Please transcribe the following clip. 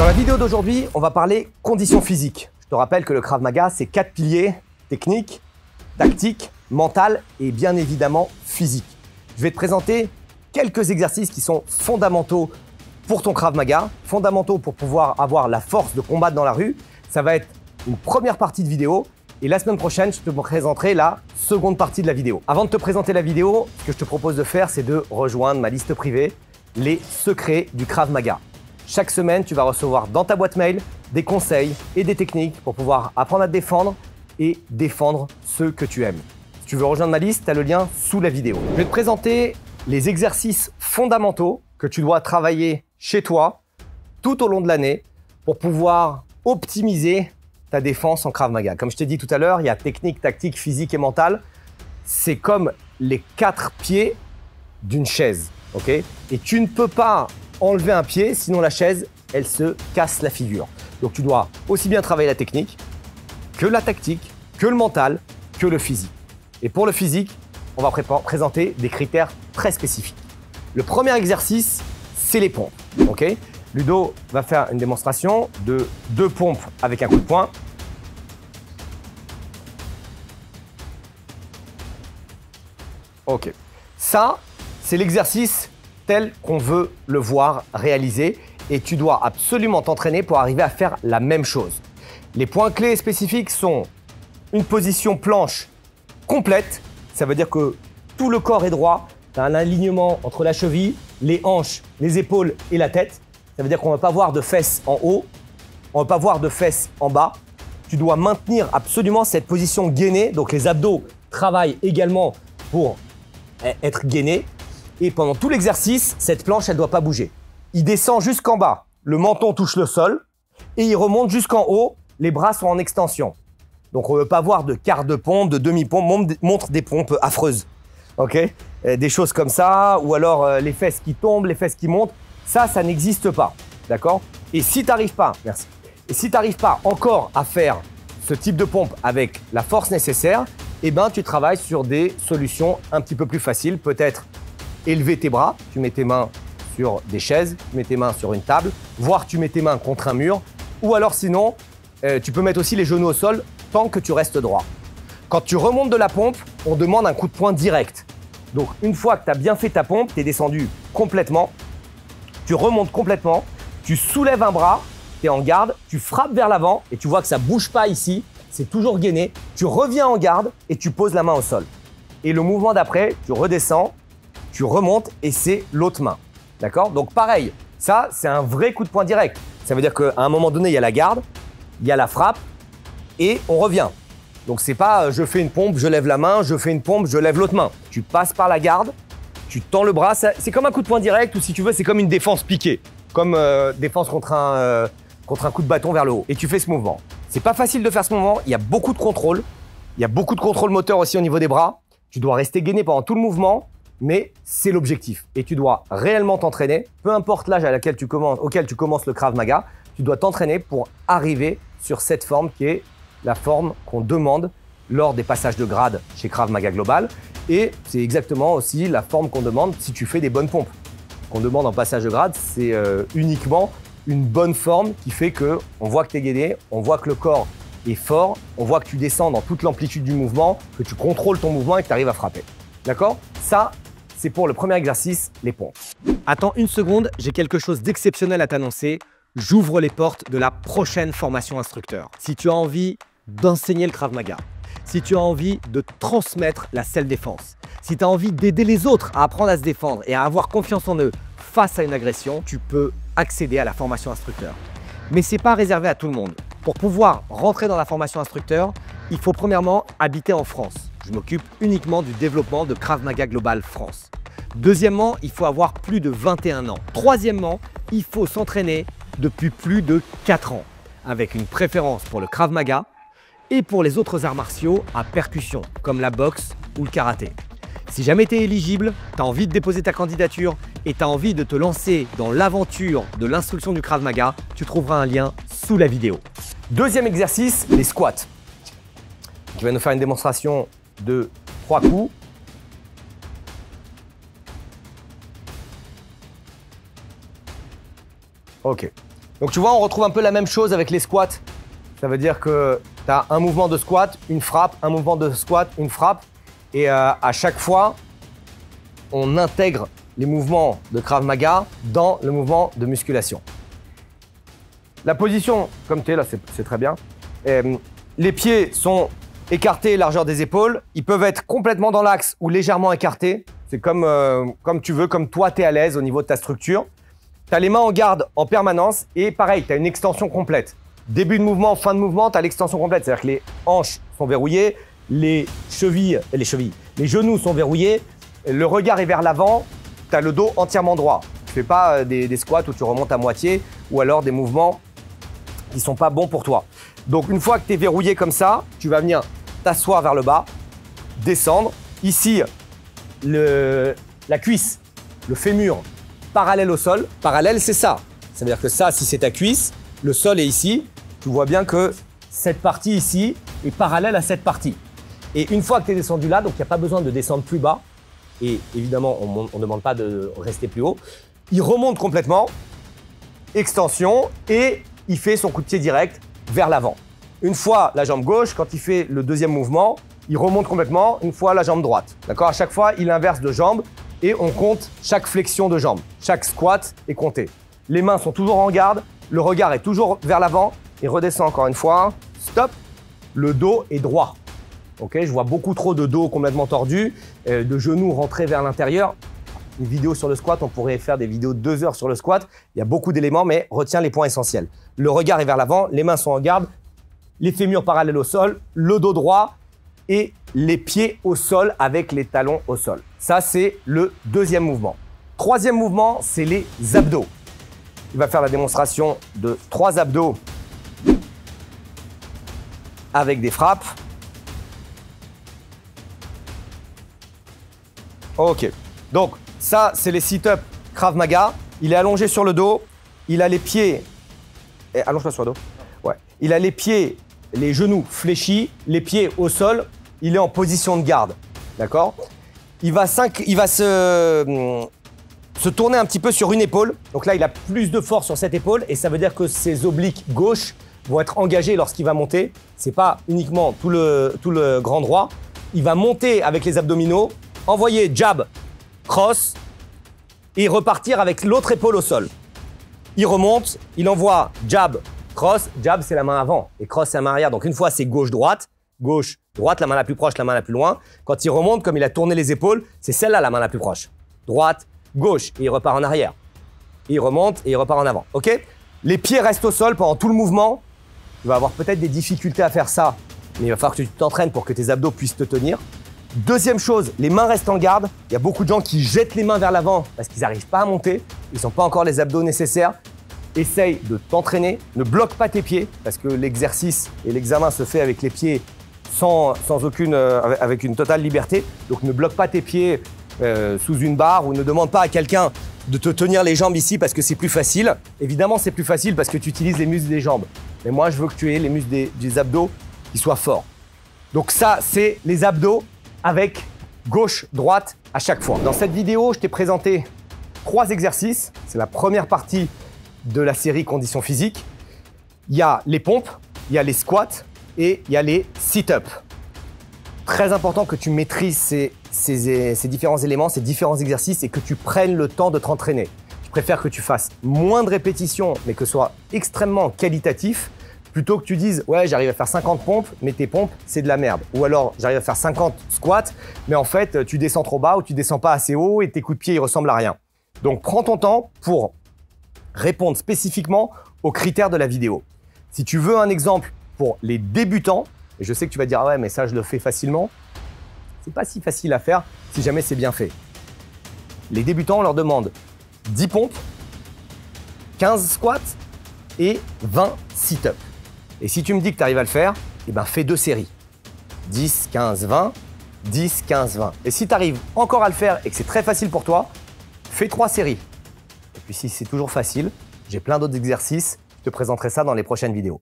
Dans la vidéo d'aujourd'hui, on va parler conditions physiques. Je te rappelle que le Krav Maga, c'est 4 piliers: technique, tactique, mental et bien évidemment physique. Je vais te présenter quelques exercices qui sont fondamentaux pour ton Krav Maga, fondamentaux pour pouvoir avoir la force de combattre dans la rue. Ça va être une première partie de vidéo et la semaine prochaine, je te présenterai la seconde partie de la vidéo. Avant de te présenter la vidéo, ce que je te propose de faire, c'est de rejoindre ma liste privée, les secrets du Krav Maga. Chaque semaine, tu vas recevoir dans ta boîte mail des conseils et des techniques pour pouvoir apprendre à te défendre et défendre ceux que tu aimes. Si tu veux rejoindre ma liste, tu as le lien sous la vidéo. Je vais te présenter les exercices fondamentaux que tu dois travailler chez toi tout au long de l'année pour pouvoir optimiser ta défense en Krav Maga. Comme je t'ai dit tout à l'heure, il y a technique, tactique, physique et mentale. C'est comme les 4 pieds d'une chaise, ok? Et tu ne peux pas enlever un pied, sinon la chaise, elle se casse la figure. Donc tu dois aussi bien travailler la technique que la tactique, que le mental, que le physique. Et pour le physique, on va présenter des critères très spécifiques. Le premier exercice, c'est les pompes, ok? Ludo va faire une démonstration de 2 pompes avec un coup de poing. Ok. Ça, c'est l'exercice tel qu'on veut le voir réalisé et tu dois absolument t'entraîner pour arriver à faire la même chose. Les points clés spécifiques sont une position planche complète. Ça veut dire que tout le corps est droit. Tu as un alignement entre la cheville, les hanches, les épaules et la tête. Ça veut dire qu'on ne va pas voir de fesses en haut, on ne va pas voir de fesses en bas. Tu dois maintenir absolument cette position gainée. Donc les abdos travaillent également pour être gainés. Et pendant tout l'exercice, cette planche, elle ne doit pas bouger. Il descend jusqu'en bas, le menton touche le sol et il remonte jusqu'en haut, les bras sont en extension. Donc on ne veut pas voir de quart de pompe, de demi-pompe, montre des pompes affreuses. Ok, des choses comme ça, ou alors les fesses qui tombent, les fesses qui montent, ça n'existe pas. D'accord? Et si tu n'arrives pas, merci. Et si tu n'arrives pas encore à faire ce type de pompe avec la force nécessaire, eh ben, tu travailles sur des solutions un petit peu plus faciles. Peut-être élever tes bras, tu mets tes mains sur des chaises, tu mets tes mains sur une table, voire tu mets tes mains contre un mur, ou alors sinon, tu peux mettre aussi les genoux au sol tant que tu restes droit. Quand tu remontes de la pompe, on demande un coup de poing direct. Donc une fois que tu as bien fait ta pompe, tu es descendu complètement, tu remontes complètement, tu soulèves un bras, tu es en garde, tu frappes vers l'avant et tu vois que ça ne bouge pas ici, c'est toujours gainé, tu reviens en garde et tu poses la main au sol. Et le mouvement d'après, tu redescends, tu remontes et c'est l'autre main. D'accord? Donc pareil, ça c'est un vrai coup de poing direct. Ça veut dire qu'à un moment donné, il y a la garde, il y a la frappe et on revient. Donc c'est pas je fais une pompe, je lève la main, je fais une pompe, je lève l'autre main. Tu passes par la garde, tu tends le bras, c'est comme un coup de poing direct ou si tu veux, c'est comme une défense piquée. Comme défense contre un coup de bâton vers le haut. Et tu fais ce mouvement. C'est pas facile de faire ce mouvement, il y a beaucoup de contrôle. Il y a beaucoup de contrôle moteur aussi au niveau des bras. Tu dois rester gainé pendant tout le mouvement, mais c'est l'objectif. Et tu dois réellement t'entraîner, peu importe l'âge auquel tu commences le Krav Maga, tu dois t'entraîner pour arriver sur cette forme qui est la forme qu'on demande lors des passages de grade chez Krav Maga Global. Et c'est exactement aussi la forme qu'on demande si tu fais des bonnes pompes. Ce qu'on demande en passage de grade, c'est uniquement une bonne forme qui fait qu'on voit que tu es gainé, on voit que le corps est fort, on voit que tu descends dans toute l'amplitude du mouvement, que tu contrôles ton mouvement et que tu arrives à frapper. D'accord? Ça, c'est pour le premier exercice, les pompes. Attends une seconde, j'ai quelque chose d'exceptionnel à t'annoncer. J'ouvre les portes de la prochaine formation instructeur. Si tu as envie d'enseigner le Krav Maga, si tu as envie de transmettre la self-défense, si tu as envie d'aider les autres à apprendre à se défendre et à avoir confiance en eux face à une agression, tu peux accéder à la formation instructeur. Mais ce n'est pas réservé à tout le monde. Pour pouvoir rentrer dans la formation instructeur, il faut premièrement habiter en France. Je m'occupe uniquement du développement de Krav Maga Global France. Deuxièmement, il faut avoir plus de 21 ans. Troisièmement, il faut s'entraîner depuis plus de 4 ans, avec une préférence pour le Krav Maga et pour les autres arts martiaux à percussion, comme la boxe ou le karaté. Si jamais tu es éligible, tu as envie de déposer ta candidature et tu as envie de te lancer dans l'aventure de l'instruction du Krav Maga, tu trouveras un lien sous la vidéo. Deuxième exercice, les squats. Je vais nous faire une démonstration de 3 coups. Ok. Donc tu vois, on retrouve un peu la même chose avec les squats. Ça veut dire que tu as un mouvement de squat, une frappe, un mouvement de squat, une frappe. Et à chaque fois, on intègre les mouvements de Krav Maga dans le mouvement de musculation. La position, comme tu es là, c'est très bien. Les pieds sont écartés, largeur des épaules. Ils peuvent être complètement dans l'axe ou légèrement écartés. C'est comme tu veux, comme toi, tu es à l'aise au niveau de ta structure. Tu as les mains en garde en permanence et pareil, tu as une extension complète. Début de mouvement, fin de mouvement, tu as l'extension complète. C'est-à-dire que les hanches sont verrouillées, les genoux sont verrouillés, le regard est vers l'avant, tu as le dos entièrement droit. Tu ne fais pas des squats où tu remontes à moitié ou alors des mouvements qui ne sont pas bons pour toi. Donc une fois que tu es verrouillé comme ça, tu vas venir t'asseoir vers le bas, descendre. Ici, la cuisse, le fémur, parallèle au sol. Parallèle, c'est ça. Ça veut dire que ça, si c'est ta cuisse, le sol est ici. Tu vois bien que cette partie ici est parallèle à cette partie. Et une fois que tu es descendu là, donc il n'y a pas besoin de descendre plus bas. Et évidemment, on ne demande pas de rester plus haut. Il remonte complètement, extension, et il fait son coup de pied direct vers l'avant. Une fois la jambe gauche, quand il fait le deuxième mouvement, il remonte complètement, une fois la jambe droite. D'accord? À chaque fois, il inverse de jambe et on compte chaque flexion de jambe. Chaque squat est compté. Les mains sont toujours en garde, le regard est toujours vers l'avant. Il redescend encore une fois. Stop. Le dos est droit. Ok, je vois beaucoup trop de dos complètement tordu, de genoux rentrés vers l'intérieur. Une vidéo sur le squat, on pourrait faire des vidéos de 2 heures sur le squat. Il y a beaucoup d'éléments, mais retiens les points essentiels. Le regard est vers l'avant, les mains sont en garde, les fémurs parallèles au sol, le dos droit et les pieds au sol avec les talons au sol. Ça, c'est le deuxième mouvement. Troisième mouvement, c'est les abdos. Il va faire la démonstration de 3 abdos avec des frappes. Ok, donc ça, c'est les sit-ups Krav Maga. Il est allongé sur le dos, il a les pieds... Allonge-toi sur le dos. Ouais. Il a les pieds, les genoux fléchis, les pieds au sol. Il est en position de garde, d'accord? Il va se tourner un petit peu sur une épaule. Donc là, il a plus de force sur cette épaule et ça veut dire que ses obliques gauches vont être engagés lorsqu'il va monter. C'est pas uniquement tout le grand droit. Il va monter avec les abdominaux, envoyer jab, cross et repartir avec l'autre épaule au sol. Il remonte, il envoie jab, cross. Jab, c'est la main avant et cross, c'est la main arrière. Donc une fois, c'est gauche-droite. Gauche-droite, la main la plus proche, la main la plus loin. Quand il remonte, comme il a tourné les épaules, c'est celle-là la main la plus proche. Droite, gauche et il repart en arrière. Et il remonte et il repart en avant. Ok? Les pieds restent au sol pendant tout le mouvement. Tu vas avoir peut-être des difficultés à faire ça, mais il va falloir que tu t'entraînes pour que tes abdos puissent te tenir. Deuxième chose, les mains restent en garde. Il y a beaucoup de gens qui jettent les mains vers l'avant parce qu'ils n'arrivent pas à monter. Ils n'ont pas encore les abdos nécessaires. Essaye de t'entraîner. Ne bloque pas tes pieds parce que l'exercice et l'examen se fait avec les pieds avec une totale liberté. Donc ne bloque pas tes pieds sous une barre ou ne demande pas à quelqu'un de te tenir les jambes ici parce que c'est plus facile. Évidemment, c'est plus facile parce que tu utilises les muscles des jambes. Mais moi, je veux que tu aies les muscles des abdos qui soient forts. Donc ça, c'est les abdos avec gauche, droite à chaque fois. Dans cette vidéo, je t'ai présenté 3 exercices. C'est la première partie de la série conditions physiques. Il y a les pompes, il y a les squats et il y a les sit-ups. Très important que tu maîtrises ces différents éléments, ces différents exercices et que tu prennes le temps de t'entraîner. Je préfère que tu fasses moins de répétitions mais que ce soit extrêmement qualitatif plutôt que tu dises « ouais, j'arrive à faire 50 pompes, mais tes pompes, c'est de la merde ». Ou alors « j'arrive à faire 50 squats, mais en fait, tu descends trop bas ou tu descends pas assez haut et tes coups de pied, ils ressemblent à rien ». Donc, prends ton temps pour répondre spécifiquement aux critères de la vidéo. Si tu veux un exemple pour les débutants, et je sais que tu vas dire « ah ouais, mais ça, je le fais facilement », c'est pas si facile à faire si jamais c'est bien fait. Les débutants, on leur demande 10 pompes, 15 squats et 20 sit-ups. Et si tu me dis que tu arrives à le faire, eh ben fais 2 séries. 10, 15, 20, 10, 15, 20. Et si tu arrives encore à le faire et que c'est très facile pour toi, fais 3 séries. Et puis si c'est toujours facile, j'ai plein d'autres exercices, je te présenterai ça dans les prochaines vidéos.